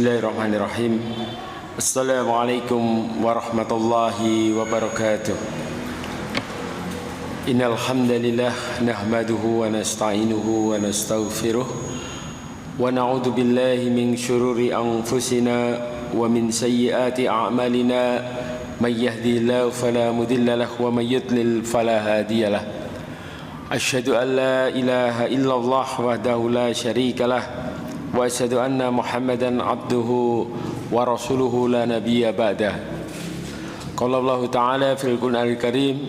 Bismillahirrahmanirrahim. Assalamualaikum warahmatullahi wabarakatuh. Innal hamdalillah nahmaduhu wa nasta'inuhu wa nastaghfiruh wa na'udzu billahi min syururi anfusina wa min sayyiati a'malina may yahdihillahu fala mudilla lahu wa may yudlil fala hadiyalah. Asyhadu an la ilaha illallah wahdahu la syarikalah wa asyhadu anna Muhammadan abduhu wa rasuluhu la nabiyya ba'dah. Qala Allah Ta'ala fil Qur'anil Karim,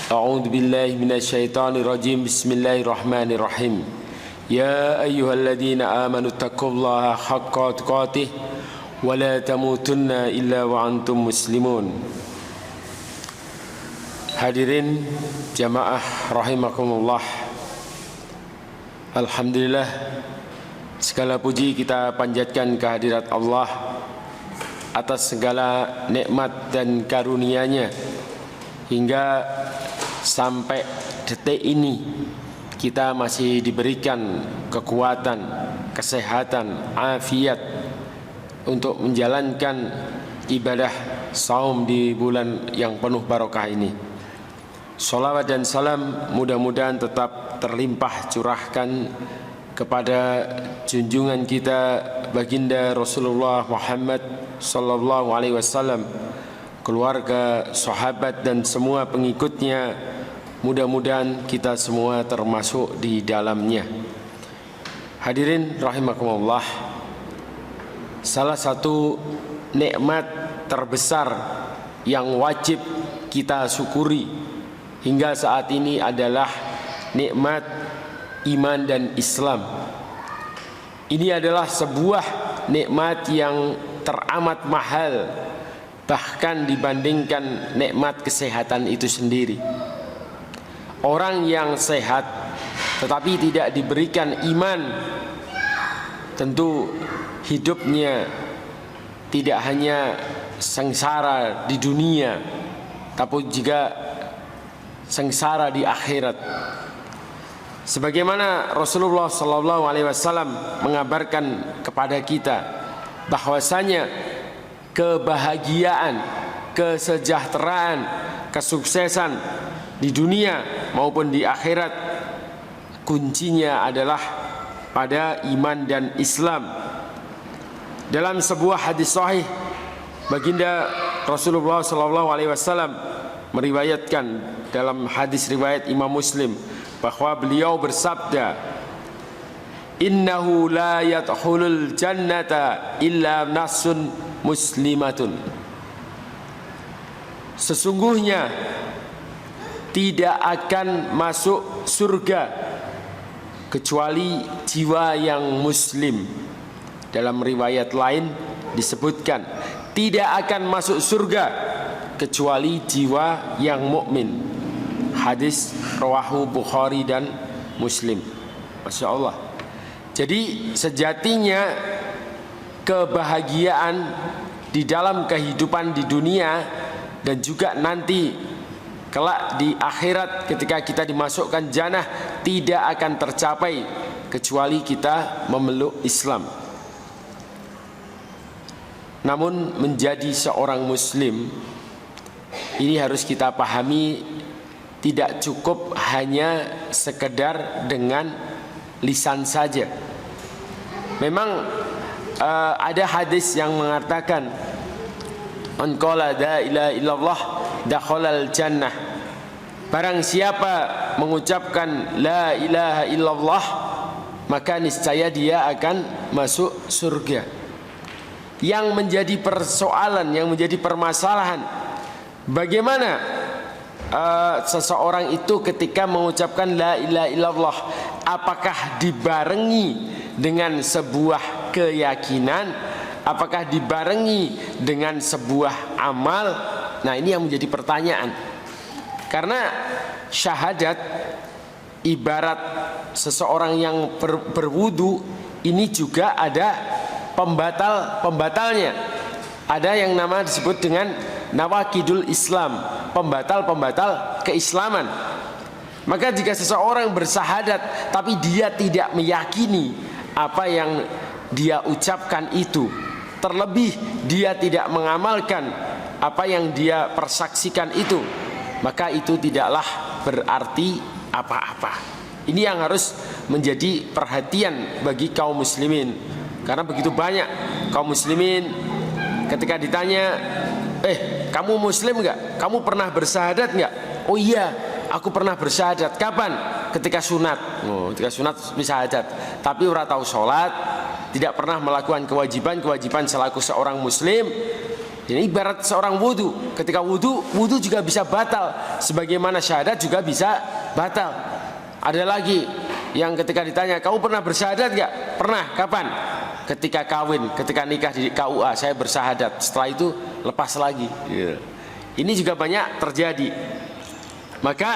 a'udzu billahi minasyaitonir rajim. Bismillahirrahmanirrahim. Ya ayyuhalladzina amanu taqullaha haqqa tuqatih wa la tamutunna illa wa antum muslimun. Hadirin jamaah rahimakumullah. Alhamdulillah, segala puji kita panjatkan kehadirat Allah atas segala nikmat dan karunia-Nya hingga sampai detik ini kita masih diberikan kekuatan, kesehatan, afiat untuk menjalankan ibadah saum di bulan yang penuh barokah ini. Salawat dan salam mudah-mudahan tetap terlimpah curahkan kepada junjungan kita baginda Rasulullah Muhammad sallallahu alaihi wasallam, keluarga, sahabat dan semua pengikutnya. Mudah-mudahan kita semua termasuk di dalamnya. Hadirin rahimakumullah, salah satu nikmat terbesar yang wajib kita syukuri hingga saat ini adalah nikmat iman dan Islam. Ini adalah sebuah nikmat yang teramat mahal, bahkan dibandingkan nikmat kesehatan itu sendiri. Orang yang sehat tetapi tidak diberikan iman, tentu hidupnya tidak hanya sengsara di dunia, tapi juga sengsara di akhirat. Sebagaimana Rasulullah sallallahu alaihi wasallam mengabarkan kepada kita bahwasanya kebahagiaan, kesejahteraan, kesuksesan di dunia maupun di akhirat kuncinya adalah pada iman dan Islam. Dalam sebuah hadis sahih, baginda Rasulullah sallallahu alaihi wasallam meriwayatkan dalam hadis riwayat Imam Muslim bahwa beliau bersabda, innahu la yadkhulul jannata illa nafsun muslimatun. Sesungguhnya tidak akan masuk surga kecuali jiwa yang muslim. Dalam riwayat lain disebutkan tidak akan masuk surga kecuali jiwa yang mukmin. Hadis rawahu Bukhari dan Muslim. Masya Allah. Jadi sejatinya kebahagiaan di dalam kehidupan di dunia dan juga nanti kelak di akhirat ketika kita dimasukkan jannah tidak akan tercapai kecuali kita memeluk Islam. Namun menjadi seorang muslim ini harus kita pahami, tidak cukup hanya sekedar dengan lisan saja. Memang ada hadis yang mengatakan man qala la ilaha illallah dakhalal jannah. Barang siapa mengucapkan la ilaha illallah maka niscaya dia akan masuk surga. Yang menjadi persoalan, yang menjadi permasalahan, bagaimana seseorang itu ketika mengucapkan la ilaha illallah, apakah dibarengi dengan sebuah keyakinan, apakah dibarengi dengan sebuah amal? Nah, ini yang menjadi pertanyaan. Karena syahadat ibarat seseorang yang berwudu, ini juga ada pembatalnya. Ada yang nama disebut dengan nawakidul Islam, pembatal keislaman. Maka jika seseorang bersahadat tapi dia tidak meyakini apa yang dia ucapkan itu, terlebih dia tidak mengamalkan apa yang dia persaksikan itu, maka itu tidaklah berarti apa-apa. Ini yang harus menjadi perhatian bagi kaum muslimin. Karena begitu banyak kaum muslimin ketika ditanya, kamu muslim nggak? Kamu pernah bersyahadat nggak? Oh iya, aku pernah bersyahadat. Kapan? Ketika sunat. Ketika sunat bersyahadat. Tapi ora tahu sholat, tidak pernah melakukan kewajiban selaku seorang muslim. Ini ibarat seorang wudu. Ketika wudu juga bisa batal, sebagaimana syahadat juga bisa batal. Ada lagi yang ketika ditanya, kamu pernah bersyahadat gak? Pernah. Kapan? Ketika kawin, ketika nikah di KUA, saya bersyahadat. Setelah itu lepas lagi. Ini juga banyak terjadi. Maka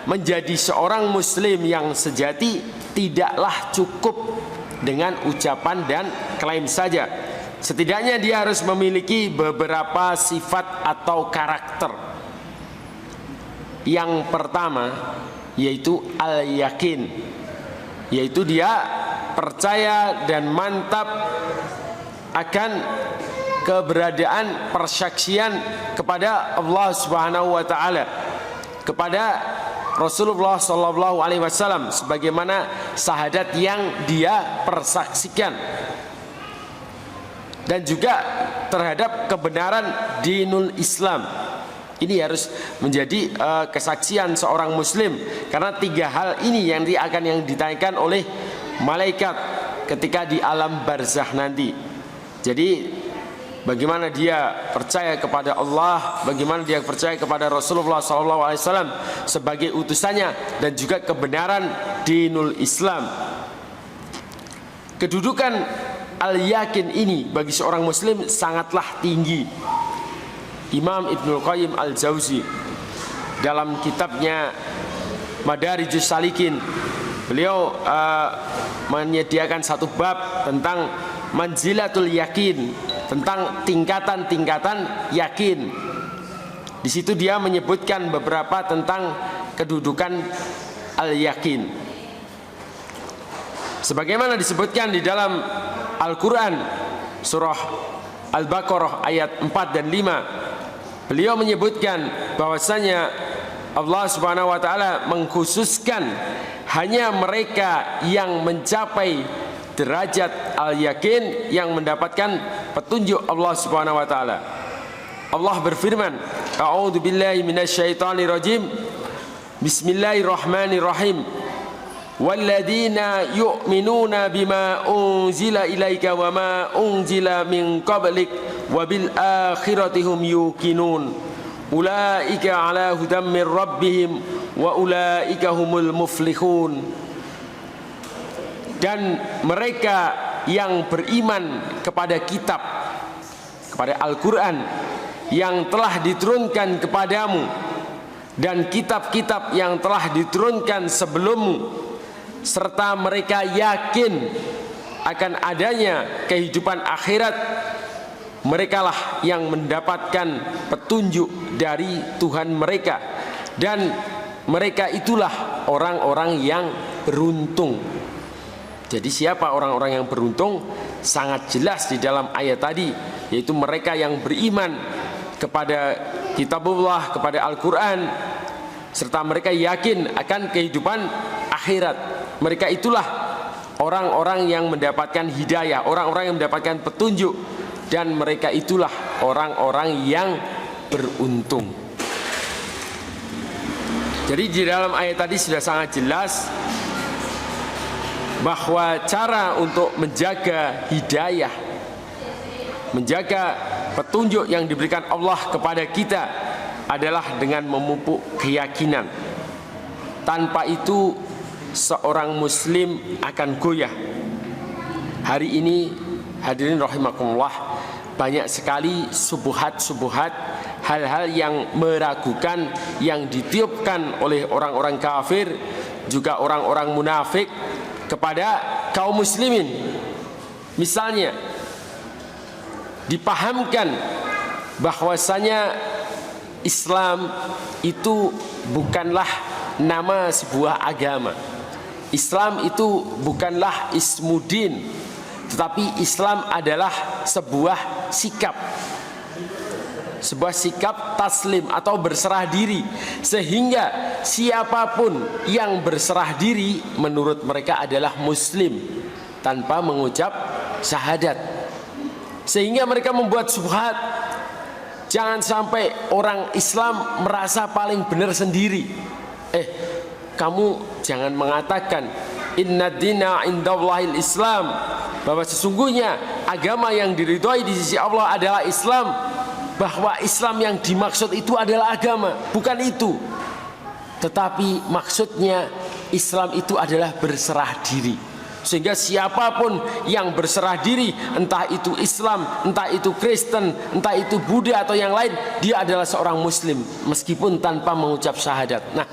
menjadi seorang muslim yang sejati tidaklah cukup dengan ucapan dan klaim saja. Setidaknya dia harus memiliki beberapa sifat atau karakter. Yang pertama yaitu al-yakin, yaitu dia percaya dan mantap akan keberadaan persaksian kepada Allah Subhanahu wa taala, kepada Rasulullah sallallahu alaihi wasallam sebagaimana syahadat yang dia persaksikan, dan juga terhadap kebenaran dinul Islam. Ini harus menjadi kesaksian seorang muslim, karena tiga hal ini yang akan ditanyakan oleh malaikat ketika di alam barzakh nanti. Jadi bagaimana dia percaya kepada Allah, bagaimana dia percaya kepada Rasulullah SAW sebagai utusannya, dan juga kebenaran dinul Islam. Kedudukan al-yakin ini bagi seorang muslim sangatlah tinggi. Imam Ibnul Qayyim Al-Jauzi dalam kitabnya Madarijus Salikin, beliau menyediakan satu bab tentang manzilatul yakin, tentang tingkatan-tingkatan yakin. Di situ dia menyebutkan beberapa tentang kedudukan al-yakin. Sebagaimana disebutkan di dalam Al-Quran surah Al-Baqarah ayat 4 dan 5. Beliau menyebutkan bahwasanya Allah Subhanahu wa taala mengkhususkan hanya mereka yang mencapai derajat al-yakin yang mendapatkan petunjuk Allah Subhanahu wa taala. Allah berfirman, A'udzu billahi minasyaitonir rajim. Bismillahirrahmanirrahim. Walladzina yu'minuna bima unzila ilaika wa ma unzila min qablik wa bil akhirati hum yuqinun ulaika ala hudam mir rabbihim wa ulaika humul muflihun. Dan mereka yang beriman kepada kitab, kepada Al-Quran yang telah diturunkan kepadamu dan kitab-kitab yang telah diturunkan sebelummu, serta mereka yakin akan adanya kehidupan akhirat, merekalah yang mendapatkan petunjuk dari Tuhan mereka, dan mereka itulah orang-orang yang beruntung. Jadi siapa orang-orang yang beruntung? Sangat jelas di dalam ayat tadi, yaitu mereka yang beriman kepada kitabullah, kepada Al-Quran, serta mereka yakin akan kehidupan akhirat. Mereka itulah orang-orang yang mendapatkan hidayah, orang-orang yang mendapatkan petunjuk, dan mereka itulah orang-orang yang beruntung. Jadi di dalam ayat tadi sudah sangat jelas bahwa cara untuk menjaga hidayah, menjaga petunjuk yang diberikan Allah kepada kita adalah dengan memupuk keyakinan. Tanpa itu seorang muslim akan goyah. Hari ini hadirin rahimakumullah, banyak sekali subuhat-subuhat, hal-hal yang meragukan yang ditiupkan oleh orang-orang kafir, juga orang-orang munafik kepada kaum muslimin. Misalnya dipahamkan bahwasanya Islam itu bukanlah nama sebuah agama. Islam itu bukanlah ismuddin, tetapi Islam adalah sebuah sikap taslim atau berserah diri, sehingga siapapun yang berserah diri menurut mereka adalah muslim tanpa mengucap syahadat. Sehingga mereka membuat syubhat, jangan sampai orang Islam merasa paling benar sendiri. Kamu jangan mengatakan inna dina indallahil Islam, bahwa sesungguhnya agama yang diridhoi di sisi Allah adalah Islam, bahwa Islam yang dimaksud itu adalah agama, bukan itu. Tetapi maksudnya Islam itu adalah berserah diri, sehingga siapapun yang berserah diri, entah itu Islam, entah itu Kristen, entah itu Buddha atau yang lain, dia adalah seorang muslim meskipun tanpa mengucap syahadat. Nah,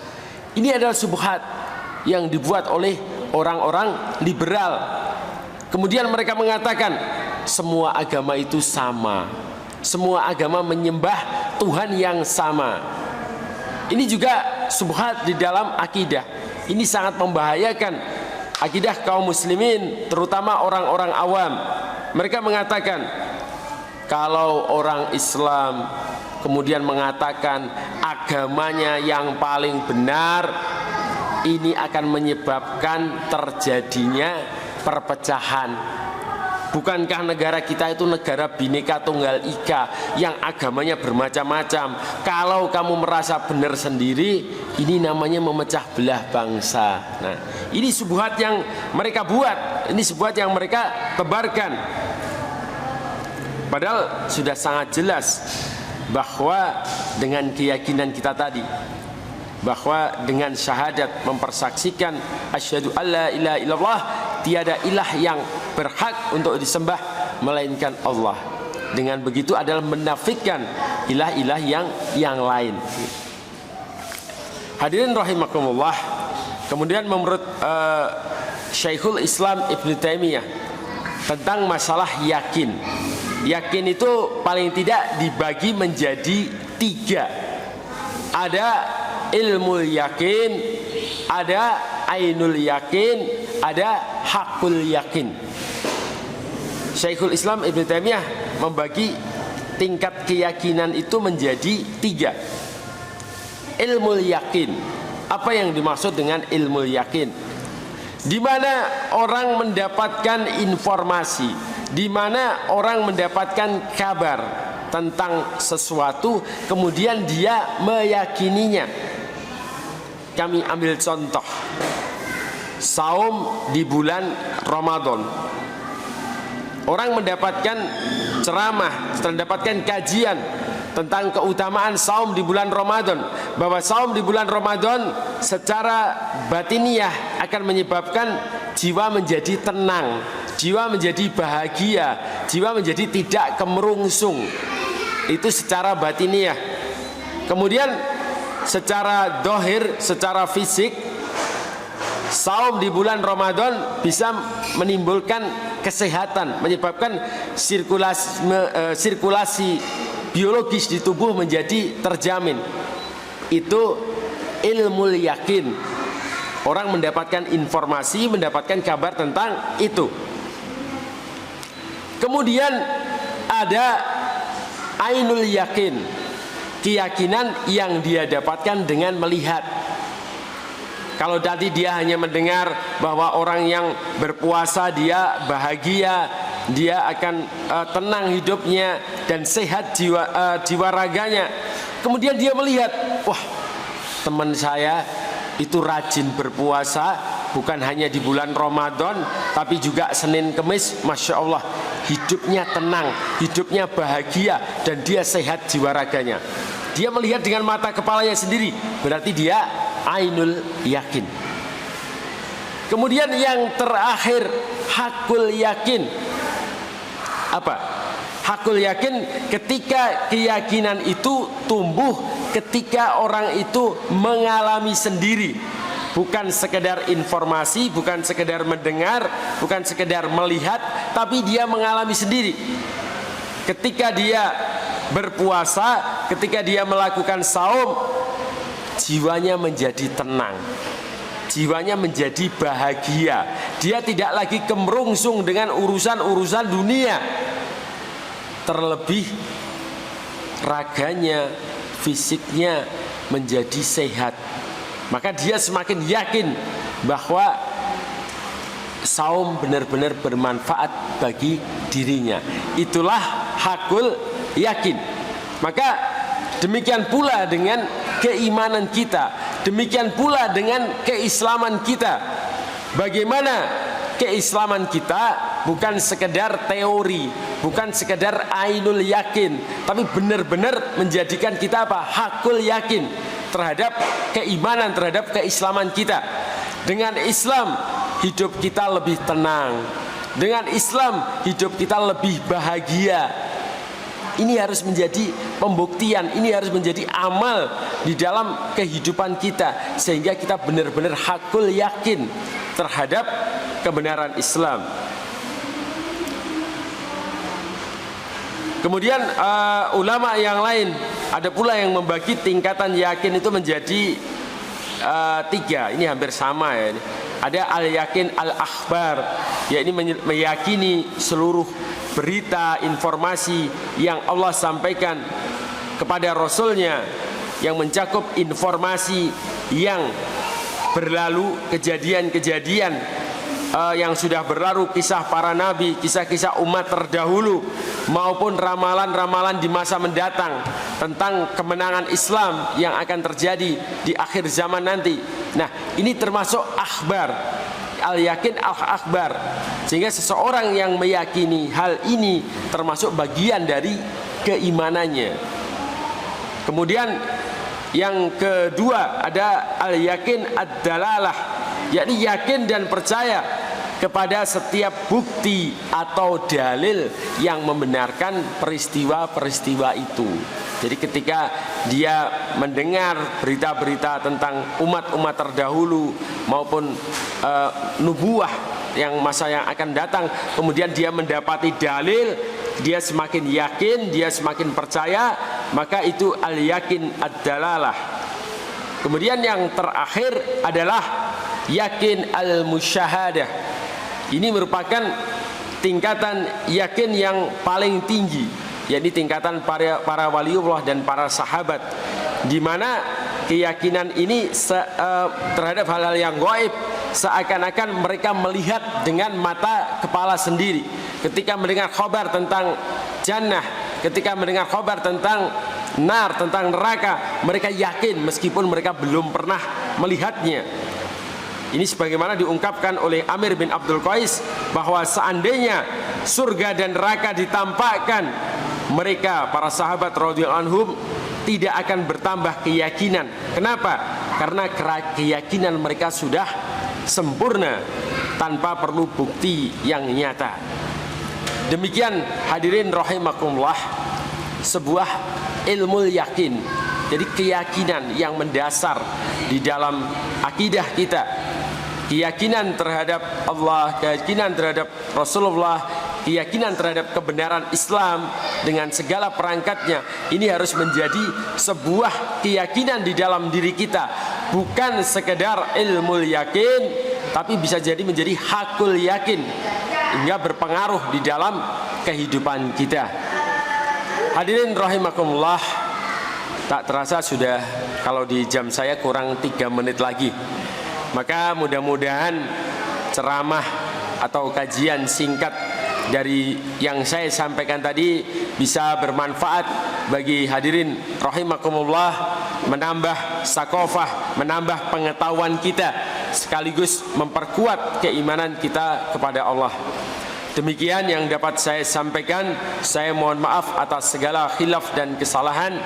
ini adalah syubhat yang dibuat oleh orang-orang liberal. Kemudian mereka mengatakan semua agama itu sama, semua agama menyembah Tuhan yang sama. Ini juga syubhat di dalam akidah. Ini sangat membahayakan akidah kaum muslimin, terutama orang-orang awam. Mereka mengatakan kalau orang Islam kemudian mengatakan agamanya yang paling benar, ini akan menyebabkan terjadinya perpecahan. Bukankah negara kita itu negara Bhinneka Tunggal Ika yang agamanya bermacam-macam? Kalau kamu merasa benar sendiri, ini namanya memecah belah bangsa. Nah, ini syubhat yang mereka buat, ini syubhat yang mereka tebarkan. Padahal sudah sangat jelas bahwa dengan keyakinan kita tadi, bahwa dengan syahadat mempersaksikan asyhadu alla ilaha illallah, tiada ilah yang berhak untuk disembah melainkan Allah. Dengan begitu adalah menafikan ilah-ilah yang lain. Hadirin rahimakumullah. Kemudian menurut Syekhul Islam Ibn Taimiyah tentang masalah yakin. Yakin itu paling tidak dibagi menjadi 3. Ada ilmu yakin, ada ainul yakin, ada hakul yakin. Syekhul Islam Ibn Taimiyah membagi tingkat keyakinan itu menjadi 3. Ilmu yakin. Apa yang dimaksud dengan ilmu yakin? Di mana orang mendapatkan informasi, di mana orang mendapatkan kabar tentang sesuatu, kemudian dia meyakininya. Kami ambil contoh saum di bulan Ramadan. Orang mendapatkan ceramah, mendapatkan kajian tentang keutamaan saum di bulan Ramadan, bahwa saum di bulan Ramadan secara batiniah akan menyebabkan jiwa menjadi tenang, jiwa menjadi bahagia, jiwa menjadi tidak kemerungsung. Itu secara batiniah. Kemudian secara dohir, secara fisik, saum di bulan Ramadan bisa menimbulkan kesehatan, menyebabkan sirkulasi biologis di tubuh menjadi terjamin. Itu ilmu yakin. Orang mendapatkan informasi, mendapatkan kabar tentang itu. Kemudian ada ainul yakin, keyakinan yang dia dapatkan dengan melihat. Kalau tadi dia hanya mendengar bahwa orang yang berpuasa dia bahagia, dia akan tenang hidupnya dan sehat jiwa raganya. Kemudian dia melihat, wah, teman saya itu rajin berpuasa, bukan hanya di bulan Ramadan, tapi juga Senin Kemis, Masya Allah, hidupnya tenang, hidupnya bahagia, dan dia sehat jiwa raganya. Dia melihat dengan mata kepalanya sendiri, berarti dia ainul yakin. Kemudian yang terakhir, hakul yakin. Apa? Hakul yakin ketika keyakinan itu tumbuh ketika orang itu mengalami sendiri, bukan sekedar informasi, bukan sekedar mendengar, bukan sekedar melihat, tapi dia mengalami sendiri. Ketika dia berpuasa, ketika dia melakukan saum, jiwanya menjadi tenang. jiwanya menjadi bahagia. Dia tidak lagi kemerungsung dengan urusan-urusan dunia. Terlebih raganya, fisiknya menjadi sehat. Maka dia semakin yakin bahwa saum benar-benar bermanfaat bagi dirinya. Itulah hakul yakin. Maka demikian pula dengan keimanan kita, demikian pula dengan keislaman kita. Bagaimana keislaman kita bukan sekedar teori, bukan sekedar ainul yakin, tapi benar-benar menjadikan kita apa? Hakul yakin terhadap keimanan, terhadap keislaman kita. Dengan Islam hidup kita lebih tenang. Dengan Islam hidup kita lebih bahagia. Ini harus menjadi pembuktian, ini harus menjadi amal di dalam kehidupan kita, sehingga kita benar-benar hakul yakin terhadap kebenaran Islam. Kemudian ulama yang lain ada pula yang membagi tingkatan yakin itu menjadi 3. Ini hampir sama ya. Ada al-yakin al-akhbar, yakni meyakini seluruh berita, informasi yang Allah sampaikan kepada Rasulnya, yang mencakup informasi yang berlalu, kejadian-kejadian yang sudah berlalu, kisah para nabi, kisah-kisah umat terdahulu, maupun ramalan-ramalan di masa mendatang tentang kemenangan Islam yang akan terjadi di akhir zaman nanti. Nah, ini termasuk akhbar, al-yakin al-akhbar. Sehingga seseorang yang meyakini hal ini termasuk bagian dari keimanannya. Kemudian yang kedua ada al-yakin ad-dalalah, yakni yakin dan percaya kepada setiap bukti atau dalil yang membenarkan peristiwa-peristiwa itu. Jadi ketika dia mendengar berita-berita tentang umat-umat terdahulu maupun nubuah yang masa yang akan datang, kemudian dia mendapati dalil, dia semakin yakin, dia semakin percaya, maka itu al-yakin ad-dalalah. Kemudian yang terakhir adalah yakin al-musyahadah. Ini merupakan tingkatan yakin yang paling tinggi, yakni tingkatan para waliullah dan para sahabat, di mana keyakinan ini terhadap hal-hal yang gaib seakan-akan mereka melihat dengan mata kepala sendiri. Ketika mendengar khabar tentang jannah, ketika mendengar khabar tentang nar, tentang neraka, mereka yakin meskipun mereka belum pernah melihatnya. Ini sebagaimana diungkapkan oleh Amir bin Abdul Qais bahwa seandainya surga dan neraka ditampakkan, mereka para sahabat radhiyallahu anhum tidak akan bertambah keyakinan. Kenapa? Karena keyakinan mereka sudah sempurna tanpa perlu bukti yang nyata. Demikian hadirin rahimakumullah, sebuah ilmu yakin. Jadi keyakinan yang mendasar di dalam akidah kita, keyakinan terhadap Allah, keyakinan terhadap Rasulullah, keyakinan terhadap kebenaran Islam dengan segala perangkatnya. Ini harus menjadi sebuah keyakinan di dalam diri kita, bukan sekedar ilmu yakin, tapi bisa jadi menjadi hakul yakin hingga berpengaruh di dalam kehidupan kita. Hadirin rahimakumullah, tak terasa sudah, kalau di jam saya kurang 3 menit lagi. Maka mudah-mudahan ceramah atau kajian singkat dari yang saya sampaikan tadi bisa bermanfaat bagi hadirin rahimakumullah, menambah sakofah, menambah pengetahuan kita, sekaligus memperkuat keimanan kita kepada Allah. Demikian yang dapat saya sampaikan. Saya mohon maaf atas segala khilaf dan kesalahan.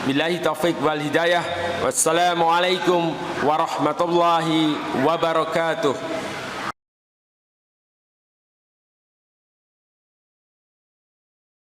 Billahi taufiq wal hidayah. Wassalamualaikum warahmatullahi wabarakatuh.